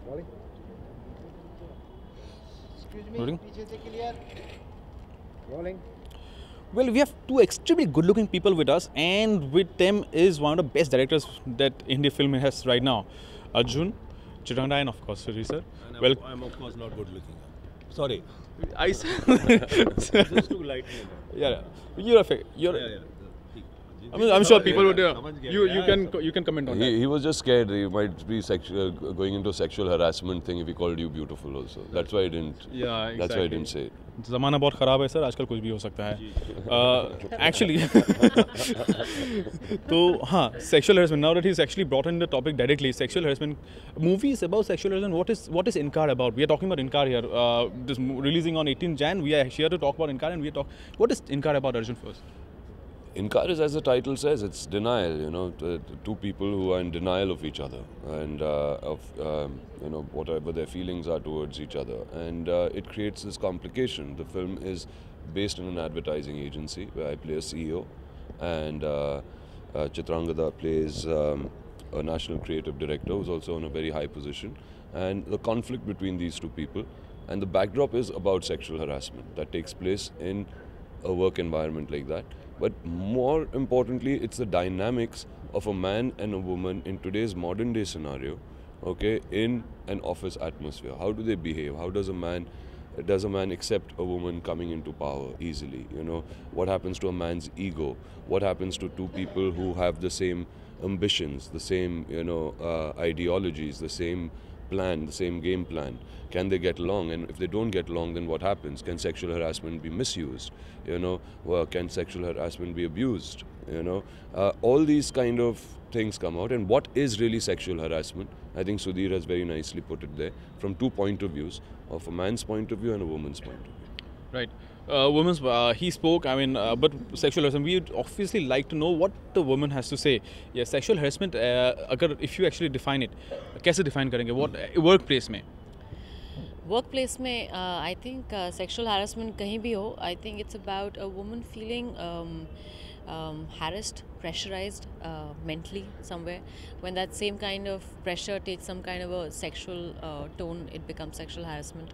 Rolling. Excuse me, Rolling. पीछे से clear. Rolling. Well, we have two extremely good-looking people with us, and with them is one of the best directors that Hindi film has right now, Arjun Chitrangai, and of course Suri sir. And Well, I'm of course not good looking. Sorry. I Just to lighten it up. yeah, you're a you're. Yeah. I mean, I'm sure people would. समझ गया, You yeah, you can comment on that. He was just scared. He might be going into a sexual harassment thing if he called you beautiful also. That's why he didn't. Yeah, That's why he exactly. didn't say it. ज़माना बहुत ख़राब है sir, आजकल कुछ भी हो सकता है. Actually, तो हाँ, sexual harassment. Now that he's actually brought in the topic directly, sexual harassment. Movies about sexual harassment. What is Inkar about? We are talking about Inkar here. This releasing on 18 Jan. We are here to talk about Inkar, and we are talk. What is Inkar about, Arjun, first? Inkar is, as the title says, it's denial. You know, the two people who are in denial of each other and of you know, whatever their feelings are towards each other, and it creates this complication. The film is based in an advertising agency where I play a CEO, and Chitrangada plays a national creative director who's also in a very high position, and the conflict between these two people, and the backdrop is about sexual harassment that takes place in a work environment like that. But more importantly, it's the dynamics of a man and a woman in today's modern day scenario, okay, in an office atmosphere. How do they behave? How does a man accept a woman coming into power easily? You know, what happens to a man's ego? What happens to two people who have the same ambitions, the same, you know, ideologies, the same plan, the same game plan? Can they get along? And if they don't get along, then what happens? Can sexual harassment be misused? You know, can sexual harassment be abused? You know, all these kind of things come out. And what is really sexual harassment? I think Sudhir has very nicely put it there from two point of views, of a man's point of view and a woman's point of view. Right. Women's, he spoke, I mean, but sexual harassment, we would obviously like to know what the woman has to say. Yeah, sexual harassment, if you actually define it, कैसे define करेंगे? What workplace में? Workplace में, I think sexual harassment कहीं भी हो, I think it's about a woman feeling harassed, pressurized mentally somewhere. When that same kind of pressure takes some kind of a sexual tone, it becomes sexual harassment.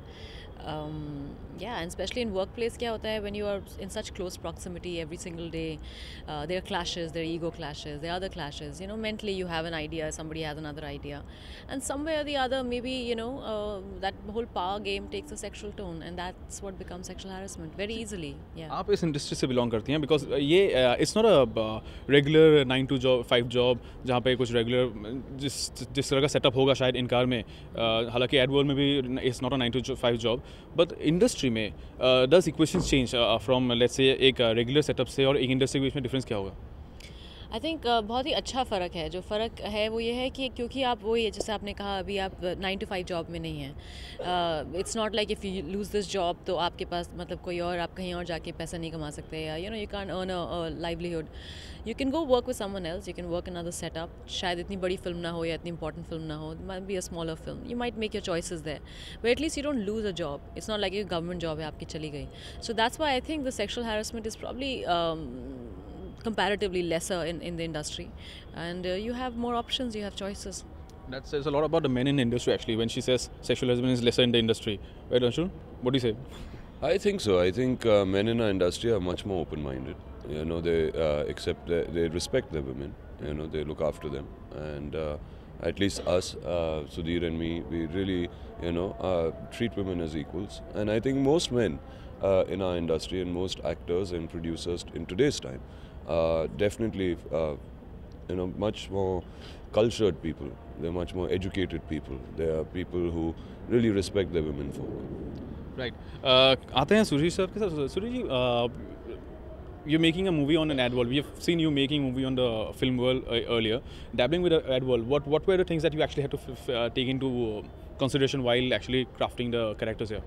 Yeah, and especially in workplace, क्या होता है when you are in such close proximity every single day, there are clashes, there are ego clashes, there are other clashes. You know, mentally you have an idea, somebody has another idea, and somewhere or the other, maybe you know that whole power game takes a sexual tone, and that's what becomes sexual harassment very easily. Yeah. आप इस industry से belong करती हैं because ये it's not a regular 9 to 5 job जहाँ पे कुछ regular जिस तरह का setup होगा शायद इनकार में, हालांकि एड वर्ल्ड में भी it's not a 9 to 5 job, but industry में does equations change from let's say एक regular setup से और एक इंडस्ट्री के बीच में difference क्या होगा? आई थिंक बहुत ही अच्छा फ़र्क है. जो फ़र्क है वो ये है कि क्योंकि आप वो ये जैसे आपने कहा अभी आप 9 to 5 जॉब में नहीं हैं. It's not like if you lose this job तो आपके पास मतलब कोई और आप कहीं और जाके पैसा नहीं कमा सकते, या you know you can earn a livelihood. You can go work with someone else, you can work another setup. शायद इतनी बड़ी फिल्म ना हो या इतनी इंपॉर्टेंट फिल्म ना हो, might be a smaller film, you might make your choices there, but at least you don't lose a job. It's not like ये गवर्नमेंट जॉब है आपकी चली गई. So that's why I think the sexual harassment is probably comparatively lesser in the industry, and you have more options, you have choices. That says a lot about the men in the industry actually when she says sexual harassment is lesser in the industry. Right, Arjun? What do you say? I think so. I think men in our industry are much more open-minded. You know, they accept, they respect their women. You know, they look after them, and at least us, Sudhir and me, we really, you know, treat women as equals. And I think most men in our industry and most actors and producers in today's time, definitely, you know, much more cultured people. They're much more educated people. They are people who really respect their women folk. Right. आते हैं Suresh sir के साथ. Suresh ji, you're making a movie on an ad world. We have seen you making a movie on the film world earlier, dabbling with the ad world. What were the things that you actually had to take into consideration while actually crafting the characters here?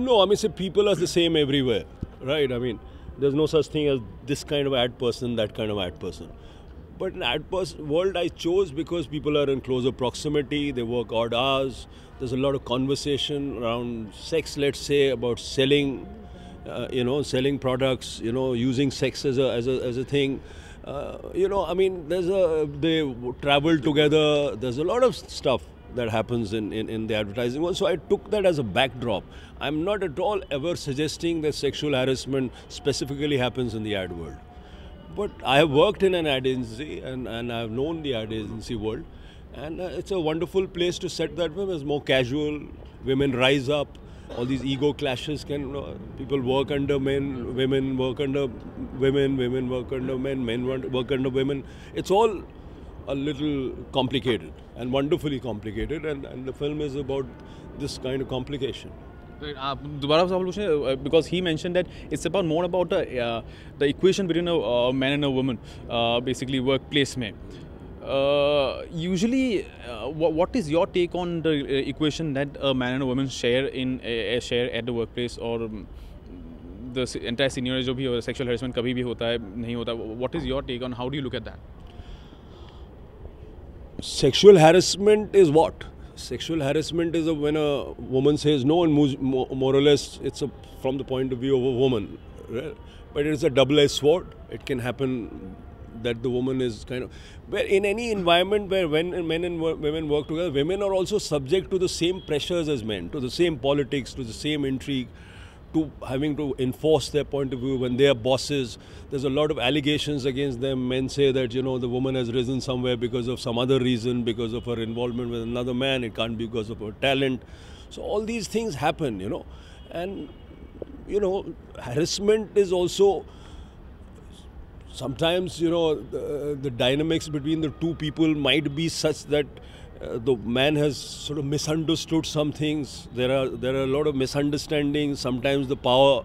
No, I mean, say people are the same everywhere, right? I mean, there's no such thing as this kind of ad person, that kind of ad person. But in ad world, I chose because people are in closer proximity, they work odd hours, there's a lot of conversation around sex, let's say, about selling, you know, selling products, you know, using sex as a thing. You know, I mean, they travel together, there's a lot of stuff that happens in the advertising world. So I took that as a backdrop. I'm not at all ever suggesting that sexual harassment specifically happens in the ad world. But I have worked in an ad agency and I've known the ad agency world. And it's a wonderful place to set that way. It's more casual. Women rise up. All these ego clashes can, people work under men, women work under women, women work under men work under women. It's all a little complicated and wonderfully complicated, and the film is about this kind of complication. आप दोबारा सवाल पूछें because he mentioned that it's about more about the equation between a man and a woman, basically workplace में. Usually, what is your take on the equation that a man and a woman share at the workplace, or the entire scenario जो भी sexual harassment कभी भी होता है नहीं होता? What is your take on how do you look at that? Sexual harassment is what? Sexual harassment is when a woman says no, and more or less it's from the point of view of a woman, right? But it's a double-edged sword. It can happen that the woman is kind of, where in any environment where when men and women work together, women are also subject to the same pressures as men, to the same politics, to the same intrigue, to having to enforce their point of view. When they are bosses, there's a lot of allegations against them. Men say that, the woman has risen somewhere because of some other reason, because of her involvement with another man. It can't be because of her talent. So all these things happen, and, harassment is also, sometimes, the dynamics between the two people might be such that the man has sort of misunderstood some things. There are a lot of misunderstandings. Sometimes the power,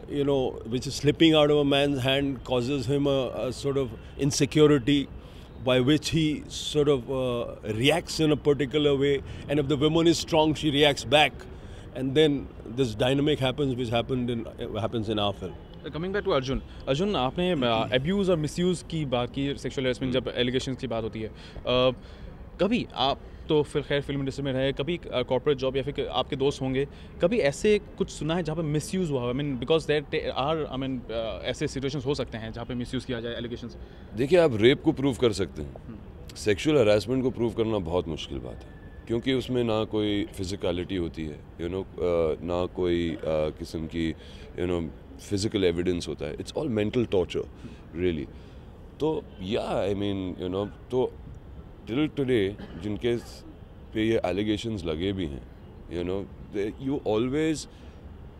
which is slipping out of a man's hand causes him a sort of insecurity by which he sort of reacts in a particular way. And if the woman is strong, she reacts back. And then this dynamic happens, which happens in our film. Coming back to Arjun, आपने abuse और misuse की बात की, sexual harassment जब allegations की बात होती है, कभी आप तो फिर खैर फिल्म इंडस्ट्री में रहे, कभी कॉर्पोरेट जॉब या फिर आपके दोस्त होंगे, कभी ऐसे कुछ सुना है जहाँ पे मिसयूज़ हुआ? बिकॉज देयर आर ऐसे सिचुएशंस हो सकते हैं जहाँ पे मिसयूज़ किया जाए एलिगेशंस. देखिए, आप रेप को प्रूव कर सकते हैं, सेक्सुअल हरासमेंट को प्रूव करना बहुत मुश्किल बात है, क्योंकि उसमें ना कोई फिजिकलिटी होती है, ना कोई किस्म की फिजिकल एविडेंस होता है. It's all mental torture really. तो तो टिल टुडे जिनके पे ये एलिगेशंस लगे भी हैं, you always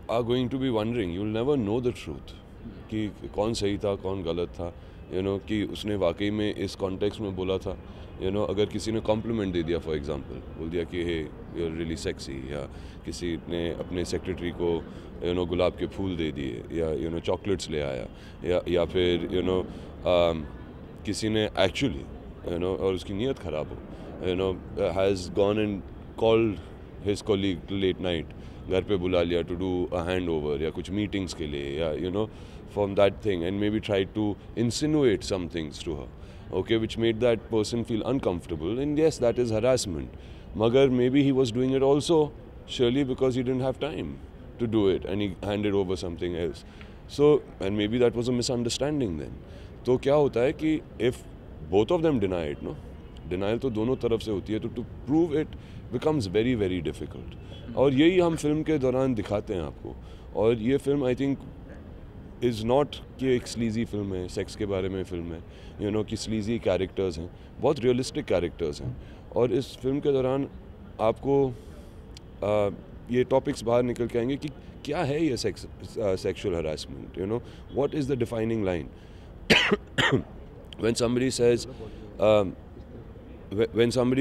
are going to be wondering, you'll never know the truth कि कौन सही था कौन गलत था, कि उसने वाकई में इस कॉन्टेक्स्ट में बोला था. अगर किसी ने कॉम्प्लीमेंट दे दिया, फॉर एग्जांपल बोल दिया कि हे यू आर रियली सेक्सी, या किसी ने अपने सेक्रेटरी को गुलाब के फूल दे दिए, या चॉकलेट्स ले आया, या फिर किसी ने एक्चुअली और उसकी नीयत ख़राब हो, has gone and called his colleague late night, घर पे बुला लिया to do a hand over या कुछ मीटिंग्स के लिए, या from that thing, and maybe try to insinuate some things to her, okay, which made that person feel uncomfortable, and yes, that is harassment. Magar maybe he was doing it also surely because he didn't have time to do it and he handed over something else. So, and maybe that was a misunderstanding then. तो क्या होता है कि if both of them deny it, denial तो दोनों तरफ से होती है, तो to prove it becomes very very difficult. और यही हम फिल्म के दौरान दिखाते हैं आपको. और ये film I think is not कि एक स्लीजी फिल्म है, सेक्स के बारे में फिल्म है, कि स्लीजी कैरेक्टर्स हैं, बहुत रियलिस्टिक कैरेक्टर्स हैं. और इस फिल्म के दौरान आपको ये टॉपिक्स बाहर निकल के आएंगे कि क्या है ये sexual harassment, what is the defining line. when somebody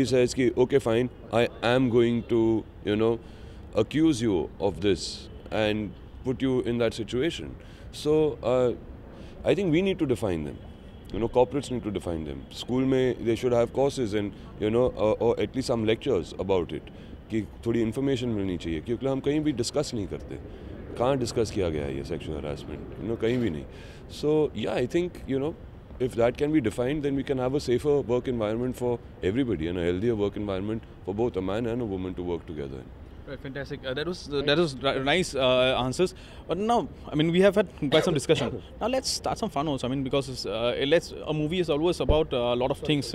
says कि okay fine, I am going to accuse you of this and put you in that situation. So I think we need to define them. Corporates need to define them. School में they should have courses and or at least some lectures about it. कि थोड़ी information मिलनी चाहिए, क्योंकि हम कहीं भी discuss नहीं करते. कहाँ discuss किया गया है ये sexual harassment? कहीं भी नहीं. So yeah, I think if that can be defined, then we can have a safer work environment for everybody and a healthier work environment for both a man and a woman to work together in. Right, fantastic. That was nice answers. But now, we have had quite some discussion. Now let's start some fun also. Because a movie is always about a lot of things.